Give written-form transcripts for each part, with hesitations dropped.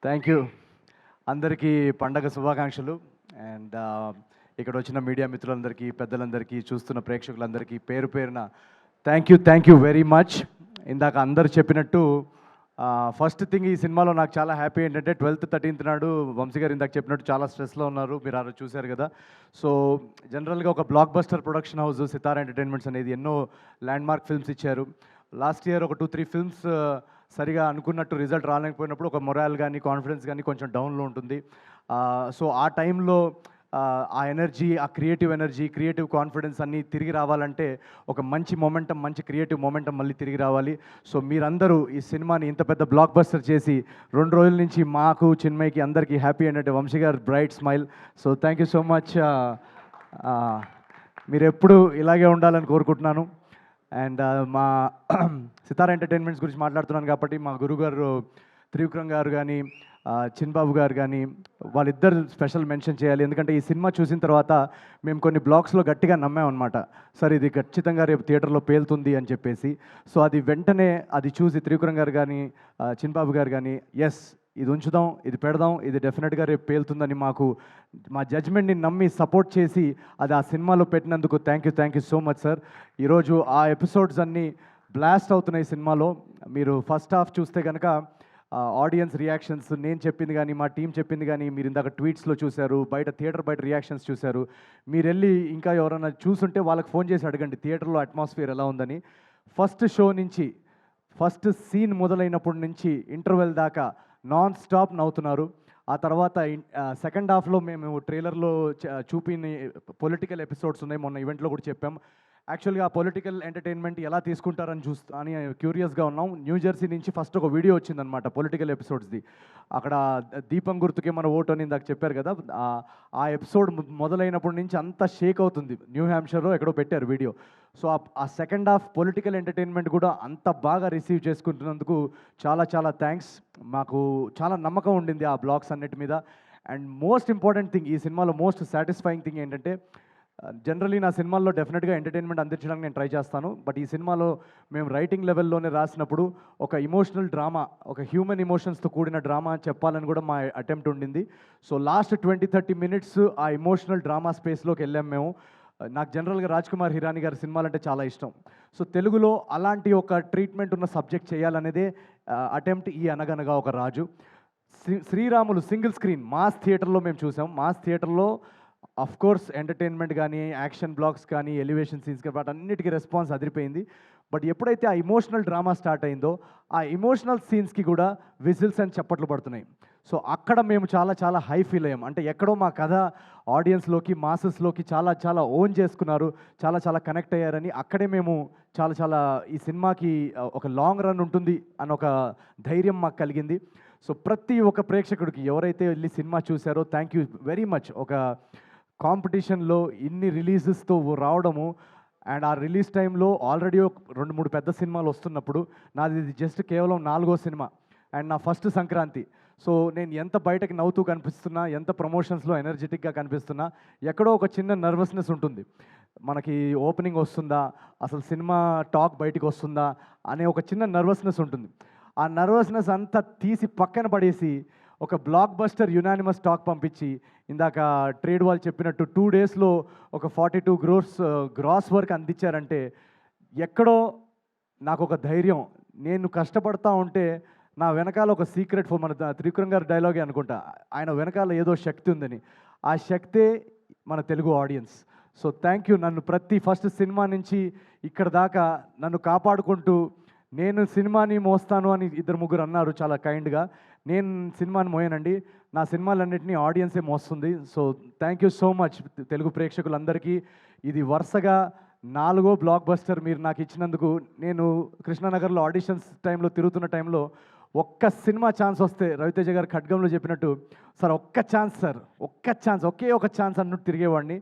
Thank you. అందరికీ పండగ శుభాకాంక్షలు. అండ్ ఇక్కడ వచ్చిన మీడియా మిత్రులందరికీ, పెద్దలందరికీ, చూస్తున్న ప్రేక్షకులందరికీ పేరు పేరున థ్యాంక్ యూ వెరీ మచ్. ఇందాక అందరు చెప్పినట్టు ఫస్ట్ థింగ్, ఈ సినిమాలో నాకు చాలా హ్యాపీ ఏంటంటే 12th 13th నాడు వంశీ గారు ఇందాక చెప్పినట్టు చాలా స్ట్రెస్లో ఉన్నారు. మీరు ఆ రోజు చూశారు కదా. సో జనరల్గా ఒక బ్లాక్ బస్టర్ ప్రొడక్షన్ హౌస్ సితారా ఎంటర్టైన్మెంట్స్ అనేది ఎన్నో ల్యాండ్మార్క్ ఫిల్మ్స్ ఇచ్చారు. లాస్ట్ ఇయర్ ఒక 2-3 ఫిల్మ్స్ సరిగా అనుకున్నట్టు రిజల్ట్ రాలేకపోయినప్పుడు ఒక మొరాల్ కానీ కాన్ఫిడెన్స్ కానీ కొంచెం డౌన్లో ఉంటుంది. సో ఆ టైంలో ఆ ఎనర్జీ, ఆ క్రియేటివ్ ఎనర్జీ, క్రియేటివ్ కాన్ఫిడెన్స్ అన్నీ తిరిగి రావాలంటే ఒక మంచి మొమెంటం, మంచి క్రియేటివ్ మొమెంటం మళ్ళీ తిరిగి రావాలి. సో మీరందరూ ఈ సినిమాని ఇంత పెద్ద బ్లాక్ బస్టర్ చేసి 2 రోజుల నుంచి మాకు, చిన్మయ్కి, అందరికీ హ్యాపీ ఏంటంటే వంశీ గారు bright smile. So thank you so much. మీరు ఎప్పుడు ఇలాగే ఉండాలని కోరుకుంటున్నాను. అండ్ మా సితారా ఎంటర్టైన్మెంట్స్ గురించి మాట్లాడుతున్నాను కాబట్టి మా గురుగారు త్రివిక్రమ్ గారు కానీ, చిన్బాబు గారు కానీ, వాళ్ళిద్దరు స్పెషల్ మెన్షన్ చేయాలి. ఎందుకంటే ఈ సినిమా చూసిన తర్వాత మేము కొన్ని బ్లాగ్స్లో గట్టిగా నమ్మామన్నమాట. సరే ఇది ఖచ్చితంగా రేపు థియేటర్లో పేలుతుంది అని చెప్పేసి. సో అది వెంటనే అది చూసి త్రివిక్రమ్ గారు కానీ, చిన్బాబు గారు కానీ, ఎస్ ఇది ఉంచుదాం, ఇది పెడదాం, ఇది డెఫినెట్గా రేపు పేలుతుందని మాకు మా జడ్జ్మెంట్ని నమ్మి సపోర్ట్ చేసి అది ఆ సినిమాలో పెట్టినందుకు thank you so much sir. ఈరోజు ఆ ఎపిసోడ్స్ అన్నీ బ్లాస్ట్ అవుతున్నాయి సినిమాలో. మీరు ఫస్ట్ హాఫ్ చూస్తే కనుక ఆడియన్స్ రియాక్షన్స్, నేను చెప్పింది కానీ, మా టీం చెప్పింది కానీ, మీరు ఇందాక ట్వీట్స్లో చూశారు, థియేటర్ బయట రియాక్షన్స్ చూశారు. మీరు వెళ్ళి ఇంకా ఎవరైనా చూసుంటే వాళ్ళకి ఫోన్ చేసి అడగండి థియేటర్లో అట్మాస్ఫియర్ ఎలా ఉందని. ఫస్ట్ షో నుంచి, ఫస్ట్ సీన్ మొదలైనప్పటి నుంచి ఇంటర్వెల్ దాకా నాన్ స్టాప్ నవ్వుతున్నారు. ఆ తర్వాత సెకండ్ హాఫ్లో మేము ట్రైలర్లో చూపిన పొలిటికల్ ఎపిసోడ్స్ ఉన్నాయి, మొన్న ఈవెంట్లో కూడా చెప్పాం. యాక్చువల్గా ఆ పొలిటికల్ ఎంటర్టైన్మెంట్ ఎలా తీసుకుంటారని అని క్యూరియస్గా ఉన్నాం. న్యూ జెర్సీ నుంచి ఫస్ట్ ఒక వీడియో వచ్చిందనమాట పొలిటికల్ ఎపిసోడ్స్ది. అక్కడ దీపం గుర్తుకే మన ఓటు అని ఇందాక చెప్పారు కదా. ఆ ఎపిసోడ్ మొదలైనప్పటి నుంచి అంతా షేక్ అవుతుంది. న్యూ హ్యాంప్షైర్లో ఎక్కడో పెట్టారు వీడియో. సో ఆ సెకండ్ హాఫ్ పొలిటికల్ ఎంటర్టైన్మెంట్ కూడా అంత బాగా రిసీవ్ చేసుకుంటున్నందుకు చాలా థ్యాంక్స్. మాకు చాలా నమ్మకం ఉండింది ఆ బ్లాగ్స్ అన్నిటి మీద. అండ్ మోస్ట్ ఇంపార్టెంట్ థింగ్, ఈ సినిమాలో మోస్ట్ సాటిస్ఫైయింగ్ థింగ్ ఏంటంటే, జనరలీ నా సినిమాల్లో డెఫినెట్గా ఎంటర్టైన్మెంట్ అందించడానికి నేను ట్రై చేస్తాను. బట్ ఈ సినిమాలో మేము రైటింగ్ లెవెల్లోనే రాసినప్పుడు ఒక ఇమోషనల్ డ్రామా, ఒక హ్యూమన్ ఇమోషన్స్తో కూడిన డ్రామా చెప్పాలని కూడా మా అటెంప్ట్ ఉండింది. సో లాస్ట్ 20-30 మినిట్స్ ఆ ఇమోషనల్ డ్రామా స్పేస్లోకి వెళ్ళాం మేము. నాకు జనరల్గా రాజ్ కుమార్ హిరానీ గారి సినిమాలంటే చాలా ఇష్టం. సో తెలుగులో అలాంటి ఒక ట్రీట్మెంట్ ఉన్న సబ్జెక్ట్ చేయాలనేదే అటెంప్ట్ ఈ అనగనగా ఒక రాజు. శ్రీరాములు సింగిల్ స్క్రీన్ మాస్ థియేటర్లో మేము చూసాం. మాస్ థియేటర్లో అఫ్ కోర్స్ ఎంటర్టైన్మెంట్ కానీ, యాక్షన్ బ్లాక్స్ కానీ, ఎలివేషన్ సీన్స్ కానీ, వాటన్నిటికీ రెస్పాన్స్ అదిరిపోయింది. బట్ ఎప్పుడైతే ఆ ఇమోషనల్ డ్రామా స్టార్ట్ అయిందో, ఆ ఇమోషనల్ సీన్స్కి కూడా విజిల్స్ అని చప్పట్లు పడుతున్నాయి. సో అక్కడ మేము చాలా హై ఫీల్ అయ్యాం. అంటే ఎక్కడో మా కథ ఆడియన్స్లోకి, మాసెస్లోకి చాలా ఓన్ చేసుకున్నారు, చాలా కనెక్ట్ అయ్యారని అక్కడే మేము చాలా ఈ సినిమాకి ఒక లాంగ్ రన్ ఉంటుంది అని ఒక ధైర్యం మాకు కలిగింది. సో ప్రతి ఒక్క ప్రేక్షకుడికి ఎవరైతే వెళ్ళి సినిమా చూశారో థ్యాంక్ యూ వెరీ మచ్. ఒక కాంపిటీషన్లో ఇన్ని రిలీజెస్తో రావడము, అండ్ ఆ రిలీజ్ టైంలో ఆల్రెడీ 2-3 పెద్ద సినిమాలు వస్తున్నప్పుడు నాది ఇది జస్ట్ కేవలం 4వ సినిమా అండ్ నా ఫస్ట్ సంక్రాంతి. సో నేను ఎంత బయటకు నవ్వుతూ కనిపిస్తున్నా, ఎంత ప్రమోషన్స్లో ఎనర్జెటిక్గా కనిపిస్తున్నా, ఎక్కడో ఒక చిన్న నర్వస్నెస్ ఉంటుంది. మనకి ఓపెనింగ్ వస్తుందా, అసలు సినిమా టాక్ బయటికి వస్తుందా అనే ఒక చిన్న నర్వస్నెస్ ఉంటుంది. ఆ నర్వస్నెస్ అంతా తీసి పక్కన పడేసి ఒక బ్లాక్ బస్టర్ యునానిమస్ టాక్ పంపించి, ఇందాక ట్రేడ్ వాళ్ళు చెప్పినట్టు 2 డేస్లో ఒక 42 crores గ్రాస్ వర్క్ అందించారంటే ఎక్కడో నాకు ఒక ధైర్యం. నేను కష్టపడతా ఉంటే నా వెనకాల ఒక సీక్రెట్ మన త్రివిక్రమ్ గారి డైలాగే అనుకుంటా, ఆయన వెనకాల ఏదో శక్తి ఉందని. ఆ శక్తే మన Telugu audience. So thank you. నన్ను ప్రతి ఫస్ట్ సినిమా నుంచి ఇక్కడ దాకా నన్ను కాపాడుకుంటూ, నేను సినిమాని మోస్తాను అని 2-3 అన్నారు చాలా కైండ్గా. నేను సినిమాని మోయనండి, నా సినిమాలన్నింటినీ ఆడియన్సే మోస్తుంది. So thank you so much Telugu ప్రేక్షకులందరికీ. ఇది వరుసగా 4వ బ్లాక్ బస్టర్ మీరు నాకు ఇచ్చినందుకు. నేను కృష్ణానగర్లో ఆడిషన్స్ టైంలో తిరుగుతున్న టైంలో ఒక్క సినిమా ఛాన్స్ వస్తే, రవితేజ గారు ఖడ్గంలో చెప్పినట్టు, సార్ ఒక్క ఛాన్స్, సార్ ఒక్క ఛాన్స్, ఒకే ఒక ఛాన్స్ అన్నట్టు తిరిగేవాడిని.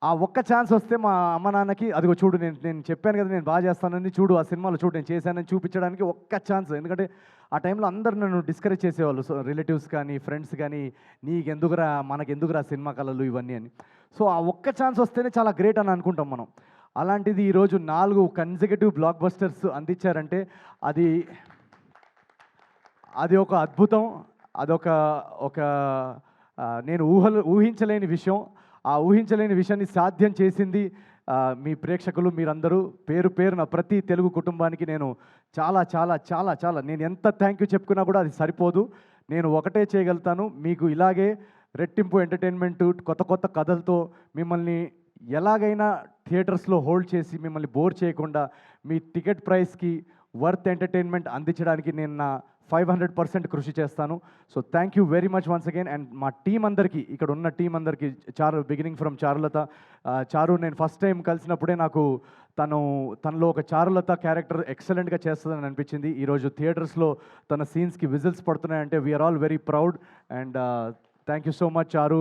ఆ ఒక్క ఛాన్స్ వస్తే మా అమ్మ నాన్నకి, అదిగో చూడు నేను చెప్పాను కదా నేను బాగా చేస్తానని, చూడు ఆ సినిమాలో చూడు నేను చేశానని చూపించడానికి ఒక్క ఛాన్స్. ఎందుకంటే ఆ టైంలో అందరు నన్ను డిస్కరేజ్ చేసేవాళ్ళు, సో రిలేటివ్స్ కానీ, ఫ్రెండ్స్ కానీ, నీకెందుకురా, మనకెందుకురా సినిమా కళలు ఇవన్నీ అని. సో ఆ ఒక్క ఛాన్స్ వస్తేనే చాలా గ్రేట్ అని అనుకుంటాం మనం. అలాంటిది ఈరోజు 4 కన్సిక్యూటివ్ బ్లాక్ బస్టర్స్ అందించారంటే అది ఒక అద్భుతం. అదొక ఒక నేను ఊహించలేని విషయం. ఆ ఊహించలేని విషయాన్ని సాధ్యం చేసింది మీ ప్రేక్షకులు మీరందరూ. పేరు పేరున ప్రతి తెలుగు కుటుంబానికి నేను చాలా చాలా చాలా చాలా నేను ఎంత థ్యాంక్ యూ చెప్పుకున్నా కూడా అది సరిపోదు. నేను ఒకటే చేయగలుగుతాను, మీకు ఇలాగే రెట్టింపు ఎంటర్టైన్మెంట్ కొత్త కొత్త కథలతో మిమ్మల్ని ఎలాగైనా థియేటర్స్లో హోల్డ్ చేసి మిమ్మల్ని బోర్ చేయకుండా మీ టికెట్ ప్రైస్కి వర్త్ ఎంటర్టైన్మెంట్ అందించడానికి నేను నా 500% కృషి చేస్తాను. So thank you very much once again. And మా టీం అందరికీ, ఇక్కడ ఉన్న టీం అందరికీ, బిగినింగ్ ఫ్రమ్ చారులత. చారు నేను ఫస్ట్ టైం కలిసినప్పుడే నాకు తనలో ఒక చారులత క్యారెక్టర్ ఎక్సలెంట్గా చేస్తుందని అనిపించింది. ఈరోజు థియేటర్స్లో తన సీన్స్కి విజిల్స్ పడుతున్నాయంటే we all very proud. And thank you so much Charu.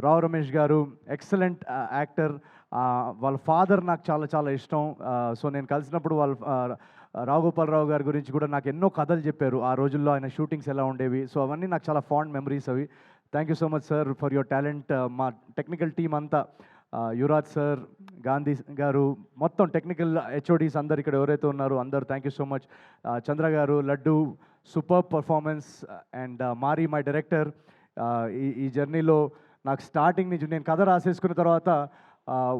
Rao Ramesh గారు ఎక్సలెంట్ యాక్టర్. వాళ్ళ ఫాదర్ నాకు చాలా చాలా ఇష్టం. సో నేను కలిసినప్పుడు రావు గోపాలరావు గారి గురించి కూడా నాకు ఎన్నో కథలు చెప్పారు. ఆ రోజుల్లో ఆయన షూటింగ్స్ ఎలా ఉండేవి. సో అవన్నీ నాకు చాలా ఫాండ్ మెమరీస్ అవి. Thank you so much sir for your talent. మా టెక్నికల్ టీం అంతా, యువరాజ్ సార్, గాంధీ గారు, మొత్తం టెక్నికల్ హెచ్ఓడీస్ అందరు ఇక్కడ ఎవరైతే ఉన్నారో అందరు thank you so much. Chandra గారు, Laddu, super performance. And Mari my director. ఈ జర్నీలో నాకు స్టార్టింగ్ నుంచి నేను కథ రాసేసుకున్న తర్వాత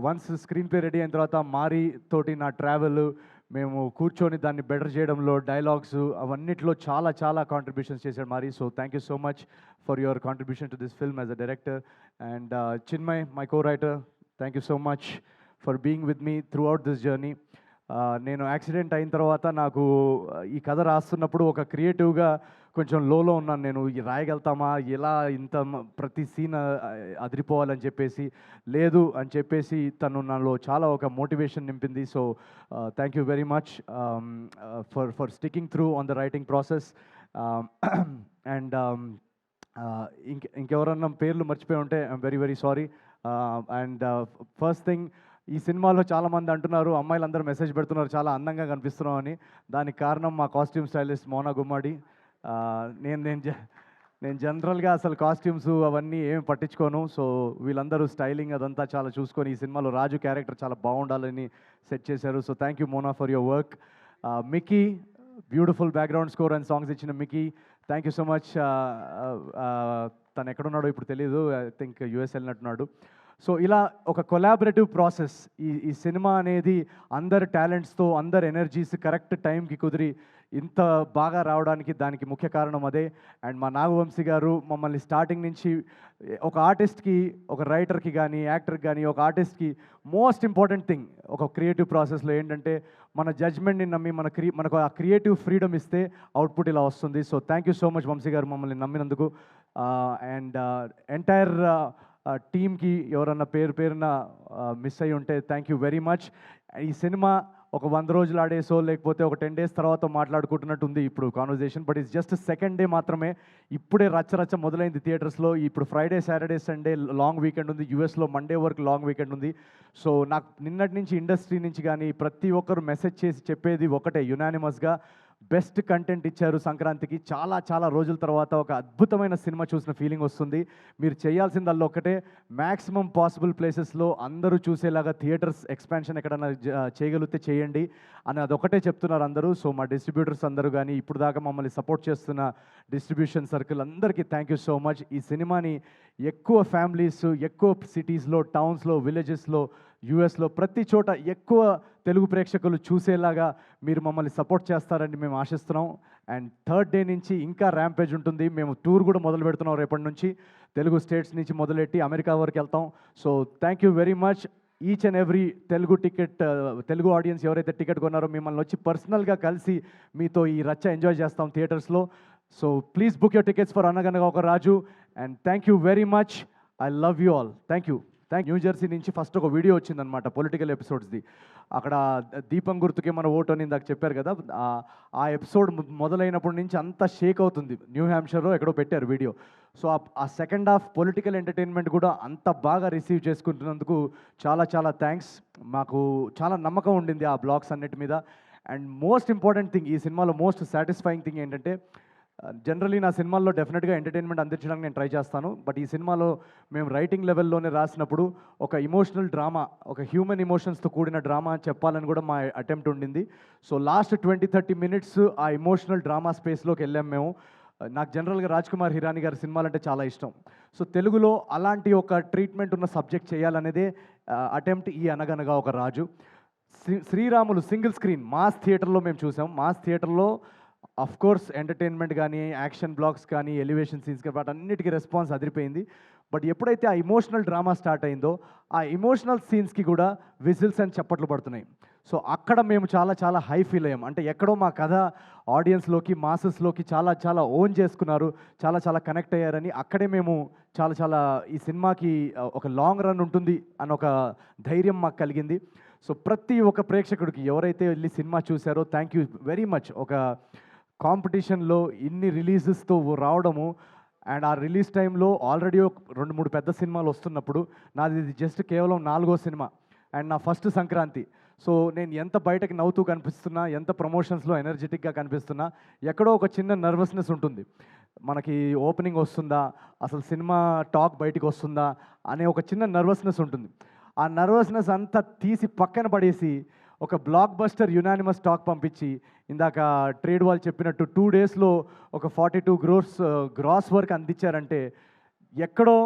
వన్స్ స్క్రీన్ ప్లే రెడీ అయిన తర్వాత మారీ తోటి నా ట్రావెల్, మేము కూర్చొని దాన్ని బెటర్ చేయడంలో, డైలాగ్స్ అవన్నిట్లో చాలా చాలా కాంట్రిబ్యూషన్స్ చేశాడు Mari. So thank you so much for your contribution to this film as a director. And Chinmay, my co writer, thank you so much for being with me throughout this journey. నేను accident అయిన తర్వాత నాకు ఈ కథ రాస్తున్నప్పుడు ఒక క్రియేటివ్గా కొంచెం లోలో ఉన్నాను. నేను రాయగలుగుతామా, ఎలా ఇంత ప్రతి సీన్ అదిరిపోవాలని చెప్పేసి, లేదు అని చెప్పేసి తను నాలో చాలా ఒక మోటివేషన్ నింపింది. So thank you very much for sticking through on the writing process. And ఇంకెవరన్నా పేర్లు మర్చిపోయి ఉంటే I'm very very sorry. And first thing, ఈ సినిమాలో చాలామంది అంటున్నారు, అమ్మాయిలందరూ మెసేజ్ పెడుతున్నారు చాలా అందంగా కనిపిస్తున్నాం అని. దానికి కారణం మా కాస్ట్యూమ్ స్టైలిస్ట్ మోనా గుమ్మడి. నేను జనరల్గా అసలు కాస్ట్యూమ్స్ అవన్నీ ఏమి పట్టించుకోను. సో వీళ్ళందరూ స్టైలింగ్ అదంతా చాలా చూసుకొని ఈ సినిమాలో రాజు క్యారెక్టర్ చాలా బాగుండాలని సెట్ చేశారు. So thank you Mona for your work. Mickey, beautiful background score and songs ఇచ్చిన Mickey, thank you so much. తను ఎక్కడున్నాడో ఇప్పుడు తెలియదు, ఐ థింక్ యూఎస్ వెళ్ళినట్టున్నాడు. సో ఇలా ఒక కొలాబరేటివ్ ప్రాసెస్. ఈ సినిమా అనేది అందరి టాలెంట్స్తో, అందరి ఎనర్జీస్ కరెక్ట్ టైంకి కుదిరి ఇంత బాగా రావడానికి దానికి ముఖ్య కారణం అదే. అండ్ మా నాగవంశీ గారు మమ్మల్ని స్టార్టింగ్ నుంచి ఒక ఆర్టిస్ట్కి, ఒక రైటర్కి కానీ, యాక్టర్కి కానీ, ఒక ఆర్టిస్ట్కి మోస్ట్ ఇంపార్టెంట్ థింగ్ ఒక క్రియేటివ్ ప్రాసెస్లో ఏంటంటే మన జడ్జ్మెంట్ని నమ్మి మనకు ఆ క్రియేటివ్ ఫ్రీడమ్ ఇస్తే అవుట్పుట్ ఇలా వస్తుంది. So thank you so much Vamshi గారు మమ్మల్ని నమ్మినందుకు. అండ్ ఎంటైర్ టీమ్కి ఎవరన్నా పేరున మిస్ అయ్యి ఉంటే థ్యాంక్ యూ వెరీ మచ్. ఈ సినిమా ఒక 100 రోజులు ఆడేసో లేకపోతే ఒక 10 days తర్వాత మాట్లాడుకుంటున్నట్టు ఉంది ఇప్పుడు conversation, but it's just second day మాత్రమే. ఇప్పుడే రచ్చ మొదలైంది థియేటర్స్లో. ఇప్పుడు Friday, Saturday, Sunday long weekend ఉంది. యూఎస్లో మండే వరకు లాంగ్ వీకెండ్ ఉంది. సో నాకు నిన్నటి నుంచి ఇండస్ట్రీ నుంచి కానీ ప్రతి ఒక్కరు మెసేజ్ చేసి చెప్పేది ఒకటే, యునానిమస్గా బెస్ట్ కంటెంట్ ఇచ్చారు సంక్రాంతికి. చాలా చాలా రోజుల తర్వాత ఒక అద్భుతమైన సినిమా చూసిన ఫీలింగ్ వస్తుంది. మీరు చేయాల్సిందల్లా ఒకటే, మ్యాక్సిమం పాసిబుల్ ప్లేసెస్లో అందరూ చూసేలాగా థియేటర్స్ ఎక్స్పాన్షన్ ఎక్కడైనా చేయగలిగితే చేయండి అని అదొకటే చెప్తున్నారు అందరూ. సో మా డిస్ట్రిబ్యూటర్స్ అందరూ కానీ, ఇప్పుడు దాకా మమ్మల్ని సపోర్ట్ చేస్తున్న డిస్ట్రిబ్యూషన్ సర్కిల్ అందరికీ థ్యాంక్ యూ సో మచ్. ఈ సినిమాని ఎక్కువ ఫ్యామిలీస్, ఎక్కువ సిటీస్లో, టౌన్స్లో, విలేజెస్లో, యూఎస్లో ప్రతి చోట ఎక్కువ తెలుగు ప్రేక్షకులు చూసేలాగా మీరు మమ్మల్ని సపోర్ట్ చేస్తారని మేము ఆశిస్తున్నాం. అండ్ థర్డ్ డే నుంచి ఇంకా ర్యాంపేజ్ ఉంటుంది. మేము టూర్ కూడా మొదలు పెడుతున్నాం రేపటి నుంచి. తెలుగు స్టేట్స్ నుంచి మొదలెట్టి అమెరికా వరకు వెళ్తాం. So thank you very much. Each and every Telugu audience ఎవరైతే టికెట్ కొన్నారో మిమ్మల్ని వచ్చి పర్సనల్గా కలిసి మీతో ఈ రచ్చ ఎంజాయ్ చేస్తాం థియేటర్స్లో. So please book your tickets for Anaganaga Oka Raju. And thank you very much. I love you all. Thank you. New Jersey నుంచి ఫస్ట్ ఒక వీడియో వచ్చిందనమాట పొలిటికల్ ఎపిసోడ్స్ది. అక్కడ దీపం గుర్తుకే మన ఓటు అని ఇందాక చెప్పారు కదా, ఆ ఎపిసోడ్ మొదలైనప్పటి నుంచి అంతా షేక్ అవుతుంది. న్యూ హ్యాంప్షైర్లో ఎక్కడో పెట్టారు వీడియో. సో ఆ సెకండ్ హాఫ్ పొలిటికల్ ఎంటర్టైన్మెంట్ కూడా అంత బాగా రిసీవ్ చేసుకుంటున్నందుకు చాలా చాలా థ్యాంక్స్. మాకు చాలా నమ్మకం ఉండింది ఆ బ్లాగ్స్ అన్నిటి మీద. అండ్ మోస్ట్ ఇంపార్టెంట్ థింగ్, ఈ సినిమాలో మోస్ట్ సాటిస్ఫైయింగ్ థింగ్ ఏంటంటే, జనరలీ నా సినిమాల్లో డెఫినెట్గా ఎంటర్టైన్మెంట్ అందించడానికి నేను ట్రై చేస్తాను. బట్ ఈ సినిమాలో మేము రైటింగ్ లెవెల్లోనే రాసినప్పుడు ఒక ఇమోషనల్ డ్రామా, ఒక హ్యూమన్ ఇమోషన్స్తో కూడిన డ్రామా చెప్పాలని కూడా మా అటెంప్ట్ ఉండింది. సో లాస్ట్ 20-30 minutes ఆ ఇమోషనల్ డ్రామా స్పేస్లోకి వెళ్ళాం మేము. నాకు జనరల్గా రాజ్ కుమార్ హిరానీ గారి సినిమాలంటే చాలా ఇష్టం. సో తెలుగులో అలాంటి ఒక ట్రీట్మెంట్ ఉన్న సబ్జెక్ట్ చేయాలనేదే అటెంప్ట్ ఈ అనగనగా ఒక రాజు. శ్రీరాములు సింగిల్ స్క్రీన్ మాస్ థియేటర్లో మేము చూసాం. మాస్ థియేటర్లో కోర్స్ ఎంటర్టైన్మెంట్ కానీ, యాక్షన్ బ్లాక్స్ కానీ, ఎలివేషన్ సీన్స్ కానీ వాటన్నిటికీ రెస్పాన్స్ అదిరిపోయింది. బట్ ఎప్పుడైతే ఆ ఇమోషనల్ డ్రామా స్టార్ట్ అయిందో, ఆ ఇమోషనల్ సీన్స్కి కూడా విజిల్స్ అని చప్పట్లు పడుతున్నాయి. సో అక్కడ మేము చాలా చాలా హై ఫీల్ అయ్యాం. అంటే ఎక్కడో మా కథ ఆడియన్స్లోకి, మాసెస్లోకి చాలా చాలా ఓన్ చేసుకున్నారు, చాలా చాలా కనెక్ట్ అయ్యారని అక్కడే మేము చాలా చాలా ఈ సినిమాకి ఒక లాంగ్ రన్ ఉంటుంది అని ఒక ధైర్యం మాకు కలిగింది. సో ప్రతి ఒక్క ప్రేక్షకుడికి ఎవరైతే వెళ్ళి సినిమా చూశారో థ్యాంక్ యూ వెరీ మచ్. ఒక కాంపిటీషన్లో ఇన్ని రిలీజెస్తో రావడము అండ్ ఆ రిలీజ్ టైంలో ఆల్రెడీ ఒక 2-3 పెద్ద సినిమాలు వస్తున్నప్పుడు నాది ఇది జస్ట్ కేవలం 4వ సినిమా అండ్ నా ఫస్ట్ సంక్రాంతి. సో నేను ఎంత బయటకి నవ్వుతూ కనిపిస్తున్నా, ఎంత ప్రమోషన్స్లో ఎనర్జెటిక్గా కనిపిస్తున్నా, ఎక్కడో ఒక చిన్న నర్వస్నెస్ ఉంటుంది. మనకి ఓపెనింగ్ వస్తుందా, అసలు సినిమా టాక్ బయటికి వస్తుందా అనే ఒక చిన్న నర్వస్నెస్ ఉంటుంది. ఆ నర్వస్నెస్ అంతా తీసి పక్కన పడేసి ఒక బ్లాక్ బస్టర్ యునానిమస్ టాక్ పంపించి, ఇందాక ట్రేడ్ వాళ్ళు చెప్పినట్టు 2 డేస్లో ఒక 42 crores గ్రాస్ వర్క్ అందించారంటే ఎక్కడో